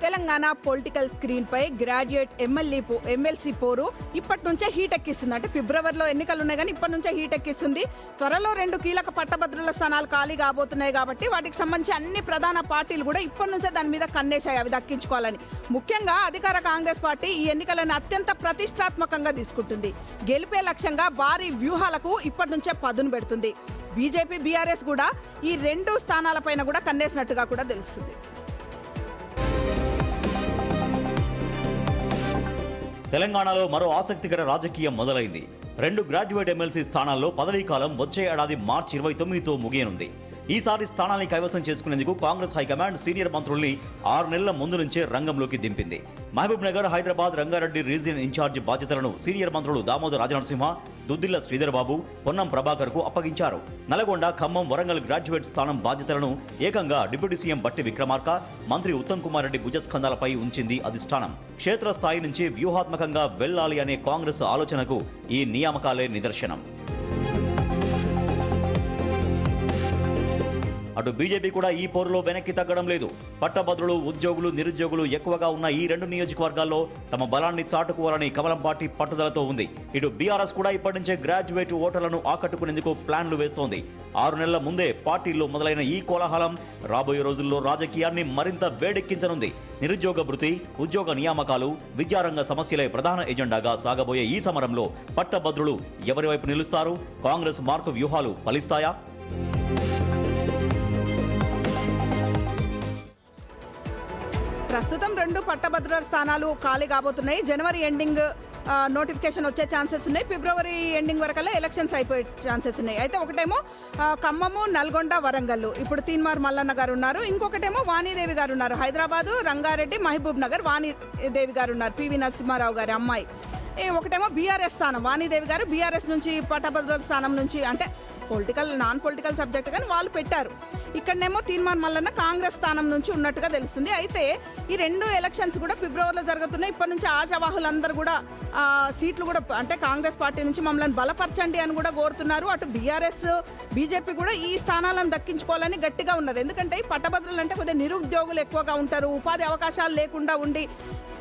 Telangana political screen పై graduate MLC పోరు ఇప్పటి నుంచే హీట్ ఎక్కిస్తుంది. అంటే ఫిబ్రవరిలో ఎన్నికలు ఉన్నాయి కానీ ఇప్పటి నుంచే హీట్ ఎక్కిస్తుంది. త్వరలో 2 కీలక పట్టభద్రుల స్థానాలు ఖాళీ కాబోతున్నాయి కాబట్టి వాటికి సంబంధించి అన్ని ప్రధాన పార్టీలు కూడా ఇప్పటి నుంచే దాని మీద కన్నేశాయి అవి దక్కించుకోవాలని. ముఖ్యంగా అధికార కాంగ్రెస్ పార్టీ ఈ ఎన్నికలను అత్యంత ప్రతిష్టాత్మకంగా తీసుకుంటుంది. గెలిపే లక్ష్యంగా భారీ వ్యూహాలకు ఇప్పటి నుంచే పదును పెడుతుంది. బీజేపీ బీఆర్ఎస్ కూడా ఈ 2 స్థానాలపైన కూడా కన్నేసినట్టుగా కూడా తెలుస్తుంది. తెలంగాణలో మరో ఆసక్తికర రాజకీయం మొదలైంది. 2 గ్రాడ్యుయేట్ ఎమ్మెల్సీ స్థానాల్లో పదవీకాలం వచ్చే ఏడాది మార్చి 29తో ముగియనుంది. ఈసారి స్థానాన్ని కైవసం చేసుకునేందుకు కాంగ్రెస్ హైకమాండ్ సీనియర్ మంత్రుల్ని 6 నెలల ముందు నుంచే రంగంలోకి దింపింది. మహబూబ్ నగర్, హైదరాబాద్, రంగారెడ్డి రీజియన్ ఇన్ఛార్జి బాధ్యతలను సీనియర్ మంత్రులు దామోదర్ రాజనరసింహ, దుద్దిల్ల శ్రీధర్ బాబు, పొన్నం ప్రభాకర్ కు అప్పగించారు. నల్గొండ, ఖమ్మం, వరంగల్ గ్రాడ్యుయేట్ స్థానం బాధ్యతలను ఏకంగా డిప్యూటీ సీఎం బట్టి విక్రమార్క, మంత్రి ఉత్తమ్ కుమార్ రెడ్డి భుజస్కంధాలపై ఉంచింది అధిష్టానం. క్షేత్రస్థాయి నుంచి వ్యూహాత్మకంగా వెళ్లాలి అనే కాంగ్రెస్ ఆలోచనకు ఈ నియామకాలే నిదర్శనం. అటు బీజేపీ కూడా ఈ పోరులో వెనక్కి తగ్గడం లేదు. పట్టభద్రులు, ఉద్యోగులు, నిరుద్యోగులు ఎక్కువగా ఉన్న ఈ 2 నియోజకవర్గాల్లో తమ బలాన్ని చాటుకోవాలని కమలం పార్టీ పట్టుదలతో ఉంది. ఇటు బీఆర్ఎస్ కూడా ఇప్పటి నుంచే గ్రాడ్యుయేట్ ఓటర్లను ఆకట్టుకునేందుకు ప్లాన్లు వేస్తోంది. 6 నెలల ముందే పార్టీల్లో మొదలైన ఈ కోలాహలం రాబోయే రోజుల్లో రాజకీయాన్ని మరింత వేడెక్కించనుంది. నిరుద్యోగ భృతి, ఉద్యోగ నియామకాలు, విద్యారంగ సమస్యలే ప్రధాన ఎజెండాగా సాగబోయే ఈ సమరంలో పట్టభద్రులు ఎవరి వైపు నిలుస్తారు? కాంగ్రెస్ మార్కు వ్యూహాలు ఫలిస్తాయా? ప్రస్తుతం 2 పట్టభద్రుల స్థానాలు ఖాళీ కాబోతున్నాయి. జనవరి ఎండింగ్ నోటిఫికేషన్ వచ్చే ఛాన్సెస్ ఉన్నాయి. ఫిబ్రవరి ఎండింగ్ వరకల్లా ఎలక్షన్స్ అయిపోయే ఛాన్సెస్ ఉన్నాయి. అయితే ఒకటేమో ఖమ్మము, నల్గొండ, వరంగల్ ఇప్పుడు తీన్మార్ మల్లన్న గారు ఉన్నారు. ఇంకొకటేమో వాణీదేవి గారు ఉన్నారు. హైదరాబాదు, రంగారెడ్డి, మహబూబ్ నగర్ వాణీదేవి గారు ఉన్నారు, పివి నరసింహారావు గారి అమ్మాయి. ఒకటేమో బీఆర్ఎస్ స్థానం, వాణీదేవి గారు బీఆర్ఎస్ నుంచి పట్టభద్రుల స్థానం నుంచి, అంటే నాన్ పొలిటికల్ సబ్జెక్ట్ కానీ వాళ్ళు పెట్టారు. ఇక్కడనేమో తీన్మార్ మల్లన్న కాంగ్రెస్ స్థానం నుంచి ఉన్నట్టుగా తెలుస్తుంది. అయితే ఈ 2 ఎలక్షన్స్ కూడా ఫిబ్రవరిలో జరుగుతున్నాయి. ఇప్పటి నుంచి ఆశావాహులందరూ కూడా సీట్లు కూడా అంటే కాంగ్రెస్ పార్టీ నుంచి మమ్మల్ని బలపరచండి అని కూడా కోరుతున్నారు. అటు బీఆర్ఎస్, బీజేపీ కూడా ఈ స్థానాలను దక్కించుకోవాలని గట్టిగా ఉన్నారు. ఎందుకంటే ఈ పట్టభద్రులు అంటే కొద్దిగా నిరుద్యోగులు ఎక్కువగా ఉంటారు. ఉపాధి అవకాశాలు లేకుండా ఉండి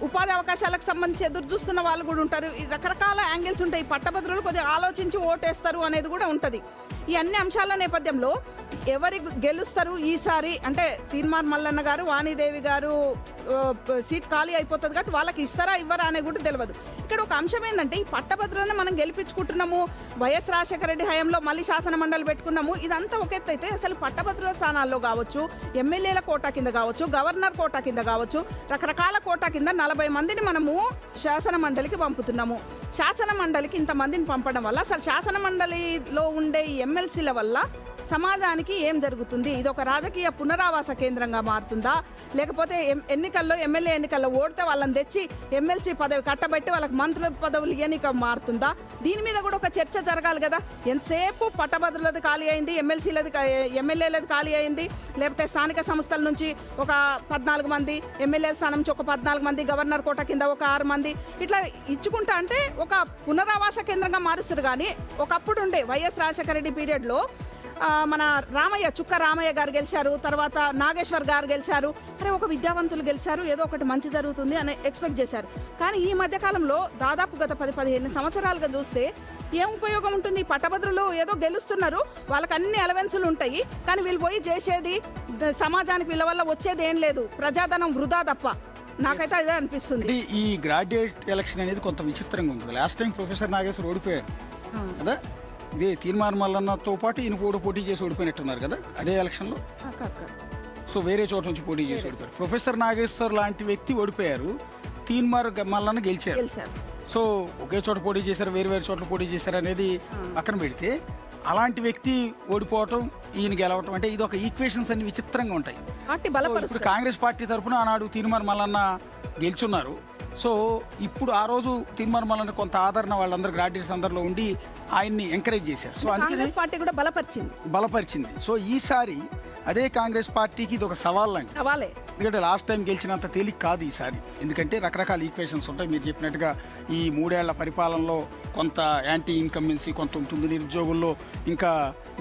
ఉపాధి అవకాశాలకు సంబంధించి ఎదురు చూస్తున్న వాళ్ళు కూడా ఉంటారు. ఈ రకరకాల యాంగిల్స్ ఉంటాయి. పట్టభద్రులు కొద్దిగా ఆలోచించి ఓటేస్తారు అనేది కూడా ఉంటుంది. ఈ అన్ని అంశాల నేపథ్యంలో ఎవరి గెలుస్తారు ఈసారి అంటే తీన్మార్ మల్లన్న గారు, వాణీదేవి గారు సీట్ ఖాళీ అయిపోతుంది కాబట్టి వాళ్ళకి ఇస్తారా ఇవ్వరా అనేది కూడా తెలియదు. ఇక్కడ ఒక అంశం ఏంటంటే ఈ పట్టభద్రులను మనం గెలిపించుకుంటున్నాము. వైఎస్ రాజశేఖర రెడ్డి హయాంలో మళ్ళీ శాసన మండలి పెట్టుకున్నాము. ఇదంతా ఒక ఎత్తు అయితే అసలు పట్టభద్రుల స్థానాల్లో కావచ్చు, ఎమ్మెల్యేల కోటా కింద కావచ్చు, గవర్నర్ కోటా కింద కావచ్చు, రకరకాల కోటా కింద 40 మందిని మనము శాసన మండలికి పంపుతున్నాము. శాసన మండలికి ఇంతమందిని పంపడం వల్ల అసలు శాసన మండలిలో ఉండే ఈ ఎమ్మెల్సీల వల్ల సమాజానికి ఏం జరుగుతుంది? ఇది ఒక రాజకీయ పునరావాస కేంద్రంగా మారుతుందా, లేకపోతే ఎన్నికల్లో ఎమ్మెల్యే ఎన్నికల్లో ఓడితే వాళ్ళని తెచ్చి ఎమ్మెల్సీ పదవి కట్టబెట్టి వాళ్ళకి మంత్రుల పదవులు ఎన్నిక మారుతుందా? దీని మీద కూడా ఒక చర్చ జరగాలి కదా. ఎంతసేపు పట్టభద్రులది ఖాళీ అయింది, ఎమ్మెల్యేలది ఖాళీ అయింది, లేకపోతే స్థానిక సంస్థల నుంచి ఒక 14 మంది, ఎమ్మెల్యేల స్థానం నుంచి ఒక 14 మంది, గవర్నర్ కోట కింద ఒక 6 మంది ఇట్లా ఇచ్చుకుంటా అంటే ఒక పునరావాస కేంద్రంగా మారుస్తారు. కానీ ఒకప్పుడు ఉండే వైఎస్ రాజశేఖర రెడ్డి పీరియడ్లో మన చుక్క రామయ్య గారు గెలిచారు, తర్వాత నాగేశ్వర్ గారు గెలిచారు. అరే ఒక విద్యావంతులు గెలిచారు, ఏదో ఒకటి మంచి జరుగుతుంది అని ఎక్స్పెక్ట్ చేశారు. కానీ ఈ మధ్యకాలంలో దాదాపు గత 10-15 సంవత్సరాలుగా చూస్తే ఏం ఉపయోగం ఉంటుంది? పట్టభద్రులు ఏదో గెలుస్తున్నారు, వాళ్ళకి అన్ని అలవెన్సులు ఉంటాయి, కానీ వీళ్ళు పోయి చేసేది సమాజానికి వీళ్ళ వల్ల వచ్చేది ఏం లేదు, ప్రజాధనం వృధా తప్ప. నాకైతే అదే అనిపిస్తుంది. ఈ గ్రాడ్యుయేట్ ఎలక్షన్ అనేది కొంత విచిత్రంగా ఉంటుంది. లాస్ట్ టైం ప్రొఫెసర్ నాగేశ్వర్ ఓడిపోయారు కదా, ఇదే తీన్మార్ మల్లన్నతో పాటు ఈయన కూడా పోటీ చేసి ఓడిపోయినట్టున్నారు కదా అదే ఎలక్షన్లో. సో వేరే చోట నుంచి పోటీ చేసి ఓడిపోయారు. ప్రొఫెసర్ నాగేశ్వర్ లాంటి వ్యక్తి ఓడిపోయారు, తీన్మార్ మల్లన్న గెలిచారు. సో ఒకే చోట పోటీ చేశారు, వేరు చోట్ల పోటీ చేశారు అనేది పక్కన పెడితే అలాంటి వ్యక్తి ఓడిపోవటం, ఈయన గెలవటం అంటే ఇది ఒక ఈక్వేషన్స్ అన్ని విచిత్రంగా ఉంటాయి. ఇప్పుడు కాంగ్రెస్ పార్టీ తరఫున ఆనాడు తీన్మార్ మల్లన్న గెలుచున్నారు. సో ఇప్పుడు ఆ రోజు తీన్మార్ మల్లన్న కొంత ఆదరణ వాళ్ళందరూ గ్రాడ్యుయేట్స్ అందరిలో ఉండి ఆయన్ని ఎంకరేజ్ చేశారు. సో అందుకే పార్టీ కూడా బలపరిచింది. సో ఈసారి అదే కాంగ్రెస్ పార్టీకి ఇది ఒక సవాల్ లాంటి. ఎందుకంటే లాస్ట్ టైం గెలిచినంత తేలిక కాదు ఈసారి. ఎందుకంటే రకరకాల ఈక్వేషన్స్ ఉంటాయి. మీరు చెప్పినట్టుగా ఈ 3 ఏళ్ల పరిపాలనలో కొంత యాంటీ ఇన్కమ్మెన్సీ కొంత ఉంటుంది. నిరుద్యోగుల్లో ఇంకా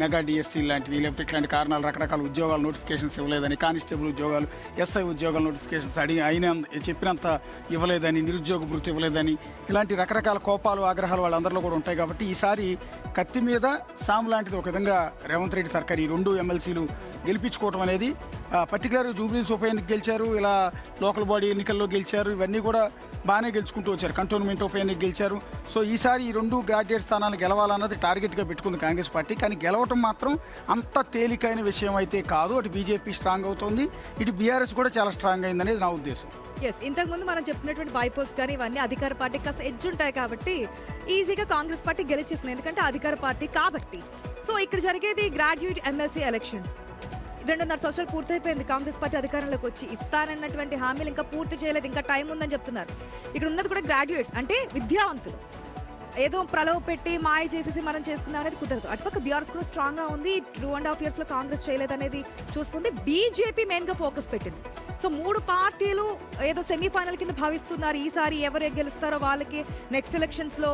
మెగా డిఎస్సీ లాంటివి లేకపోతే ఇట్లాంటి కారణాలు రకరకాల ఉద్యోగాల నోటిఫికేషన్స్ ఇవ్వలేదని, కానిస్టేబుల్ ఉద్యోగాలు ఎస్ఐ ఉద్యోగాల నోటిఫికేషన్స్ చెప్పినంత ఇవ్వలేదని, నిరుద్యోగ భృతి ఇవ్వలేదని, ఇలాంటి రకరకాల కోపాలు ఆగ్రహాలు వాళ్ళందరిలో కూడా ఉంటాయి. కాబట్టి ఈసారి కత్తి మీద సాము లాంటిది ఒక విధంగా రేవంత్ రెడ్డి సర్కార్ ఈ 2 ఎమ్మెల్సీలు గెలిపించుకోవడం అనేది, పర్టికులర్ జూబ్లీహిల్స్ ఉప ఎన్నిక గెలిచారు, ఇలా లోకల్ బాడీ ఎన్నికల్లో గెలిచారు, ఇవన్నీ కూడా బాగానే గెలుచుకుంటూ వచ్చారు. కంటోన్మెంట్ ఉప ఎన్నిక గెలిచారు. సో ఈసారి ఈ 2 గ్రాడ్యుయేట్ స్థానాలు గెలవాలన్నది టార్గెట్గా పెట్టుకుంది కాంగ్రెస్ పార్టీ. కానీ గెలవటం మాత్రం అంత తేలికైన విషయం అయితే కాదు. అటు బీజేపీ స్ట్రాంగ్ అవుతోంది, ఇటు బీఆర్ఎస్ కూడా చాలా స్ట్రాంగ్ అయిందనేది నా ఉద్దేశం. ఎస్, ఇంతకుముందు మనం చెప్పినటువంటి బైపోల్స్ కానీ ఇవన్నీ అధికార పార్టీకి కాస్త ఎడ్జ్ ఉంటాయి కాబట్టి ఈజీగా కాంగ్రెస్ పార్టీ గెలిచేస్తుంది, ఎందుకంటే అధికార పార్టీ కాబట్టి. సో ఇక్కడ జరిగేది గ్రాడ్యుయేట్ ఎమ్మెల్సీ ఎలక్షన్స్. 2.5 సంవత్సరాలు పూర్తయిపోయింది కాంగ్రెస్ పార్టీ అధికారంలోకి వచ్చి. ఇస్తానన్నటువంటి హామీలు ఇంకా పూర్తి చేయలేదు, ఇంకా టైం ఉందని చెప్తున్నారు. ఇక్కడ ఉన్నది కూడా గ్రాడ్యుయేట్స్ అంటే విద్యావంతులు. ఏదో ప్రలోభ పెట్టి మాయ చేసేసి మనం చేసుకుందాం అనేది కుదరదు. అటుపక్క బీఆర్ఎస్ కూడా స్ట్రాంగ్గా ఉంది. 2.5 yearsలో కాంగ్రెస్ చేయలేదు అనేది చూస్తుంది. బీజేపీ మెయిన్గా ఫోకస్ పెట్టింది. సో 3 పార్టీలు ఏదో సెమీఫైనల్ కింద భావిస్తున్నారు. ఈసారి ఎవరు గెలుస్తారో వాళ్ళకి నెక్స్ట్ ఎలక్షన్స్లో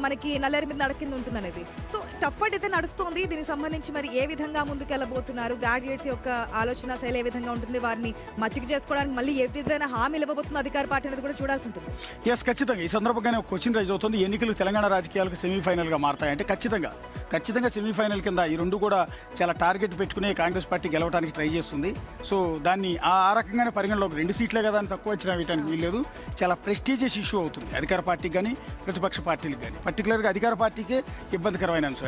మనకి నల్లేరు మీద నడకింది ఉంటుంది అనేది. సో టఫ్ ఫైట్ అయితే నడుస్తుంది. దీనికి సంబంధించి మరి ఏ విధంగా ముందుకు వెళ్ళబోతున్నారు, గ్రాడ్యుయేట్స్ యొక్క ఆలోచన శైలి ఏ విధంగా ఉంటుంది, వారిని మచ్చిక చేసుకోవడానికి మళ్ళీ ఏ విధంగా హామీలు ఇవ్వబోతుంది అధికార పార్టీ అనేది కూడా చూడాల్సి ఉంటుంది. ఎస్, ఖచ్చితంగా ఈ సందర్భంగానే ఒక క్వశ్చన్ రైజ్ అవుతుంది. ఎన్నికలు తెలంగాణ రాజకీయాలకు సెమీఫైనల్గా మారతాయంటే ఖచ్చితంగా సెమీఫైనల్ కింద ఈ 2 కూడా చాలా టార్గెట్ పెట్టుకునే కాంగ్రెస్ పార్టీ గెలవడానికి ట్రై చేస్తుంది. సో దాన్ని ఆ రకంగానే పరిగణలోకి 2 సీట్లే కదా అని తక్కువ వచ్చినా వేయడానికి వీల్లేదు. చాలా ప్రెస్టీజియస్ ఇష్యూ అవుతుంది అధికార పార్టీకి కానీ ప్రతిపక్ష పార్టీలకు కానీ. పర్టికులర్గా అధికార పార్టీకే ఇబ్బందికరమైన అంశం.